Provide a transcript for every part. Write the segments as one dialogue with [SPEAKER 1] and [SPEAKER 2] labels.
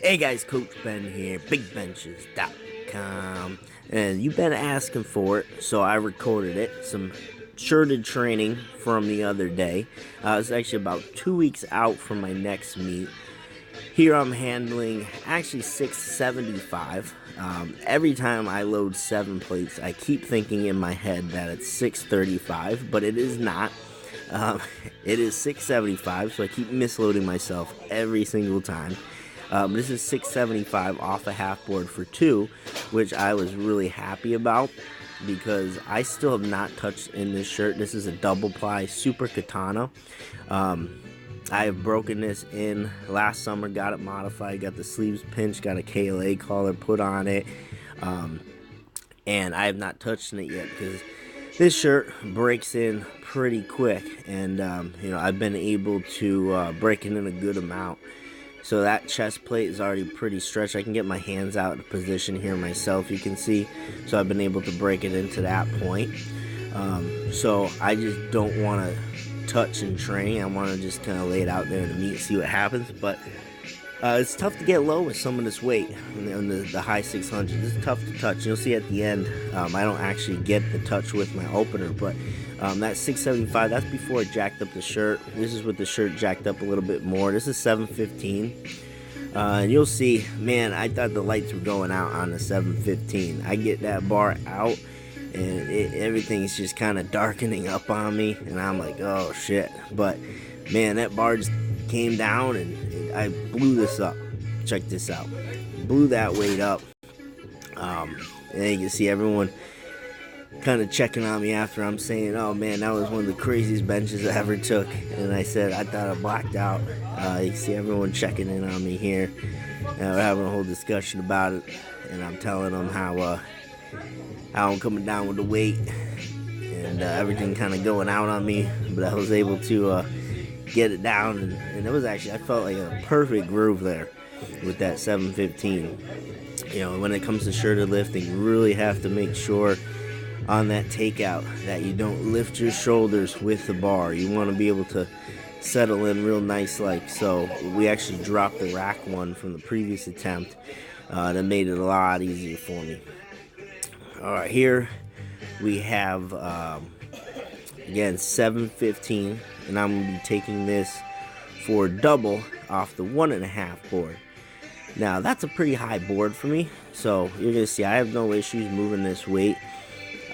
[SPEAKER 1] Hey guys, Coach Ben here, bigbenchas.com, and you've been asking for it, so I recorded it, some shirted training from the other day. It's actually about 2 weeks out from my next meet. Here I'm handling actually 675. Every time I load 7 plates, I keep thinking in my head that it's 635, but it is not. It is 675, so I keep misloading myself every single time. This is 675 off a half board for 2, which I was really happy about because I still have not touched in this shirt. This is a double ply super katana. I have broken this in last summer, got it modified, got the sleeves pinched, got a KLA collar put on it, and I have not touched in it yet because this shirt breaks in pretty quick, and I've been able to break it in a good amount. So that chest plate is already pretty stretched. I can get my hands out of position here myself, you can see. So I've been able to break it into that point. So I just don't want to touch and train. I want to just kind of lay it out there in the meet and see what happens. But it's tough to get low with some of this weight in the high 600s. It's tough to touch. You'll see at the end, I don't actually get the touch with my opener, but that 675, that's before I jacked up the shirt. This is with the shirt jacked up a little bit more. This is 715. And you'll see, man, I thought the lights were going out on the 715. I get that bar out, and everything's just kind of darkening up on me, and I'm like, oh shit. But man, that bar just came down, and I blew this up. Check this out. Blew that weight up. And you can see everyone kind of checking on me after I'm saying, oh man, that was one of the craziest benches I ever took. And I said, I thought I blacked out. You see everyone checking in on me here. And we're having a whole discussion about it. And I'm telling them how I'm coming down with the weight. And everything kind of going out on me. But I was able to get it down. And it was actually, I felt like a perfect groove there with that 715. When it comes to shirted lifting, you really have to make sure on that takeout that you don't lift your shoulders with the bar. You want to be able to settle in real nice like so. We actually dropped the rack one from the previous attempt. That made it a lot easier for me. Alright, here we have again 715, and I'm going to be taking this for double off the 1.5 board. Now that's a pretty high board for me, so you're going to see I have no issues moving this weight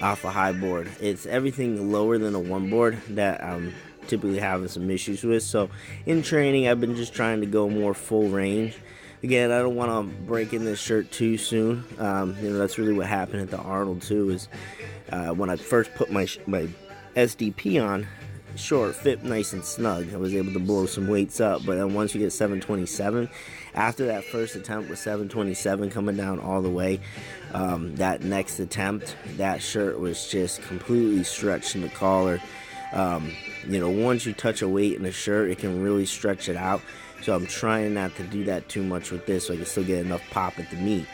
[SPEAKER 1] off a high board. It's everything lower than a 1 board that I'm typically having some issues with. So in training, I've been just trying to go more full range. Again, I don't want to break in this shirt too soon. That's really what happened at the Arnold too. Is when I first put my SDP on, short fit nice and snug. I was able to blow some weights up, but then once you get 727, after that first attempt with 727 coming down all the way, that next attempt, that shirt was just completely stretched in the collar. Once you touch a weight in a shirt, it can really stretch it out. So I'm trying not to do that too much with this, so I can still get enough pop at the meet.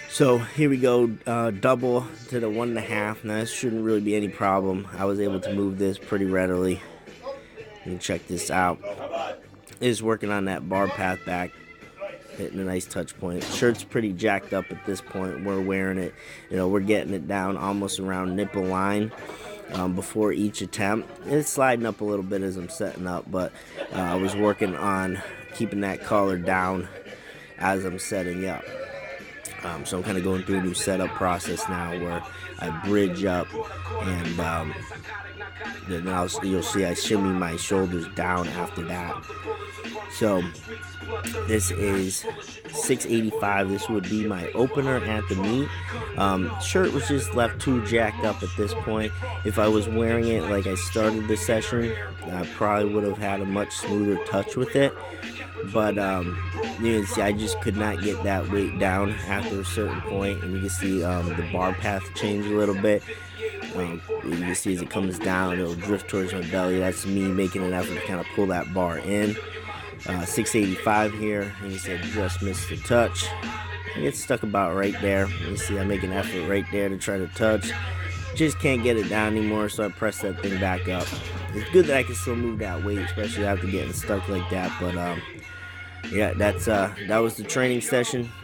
[SPEAKER 1] So here we go, double to the 1.5. Now this shouldn't really be any problem. I was able to move this pretty readily. You can check this out. Is working on that bar path back, hitting a nice touch point. Shirt's pretty jacked up at this point. We're wearing it, we're getting it down almost around nipple line before each attempt. It's sliding up a little bit as I'm setting up, but I was working on keeping that collar down as I'm setting up. So I'm kind of going through a new setup process now where I bridge up, and then you'll see I shimmy my shoulders down after that. So this is 685. This would be my opener at the meet. Shirt was just left too jacked up at this point. If I was wearing it like I started the session, I probably would have had a much smoother touch with it. But you can see I just could not get that weight down after a certain point, and you can see the bar path change a little bit. You can see as it comes down, it'll drift towards my belly. That's me making an effort to kind of pull that bar in. 685 here, and you see I just missed the touch. I get stuck about right there. You see I make an effort right there to try to touch. Just can't get it down anymore, so I press that thing back up. It's good that I can still move that weight, especially after getting stuck like that, but yeah, that was the training session.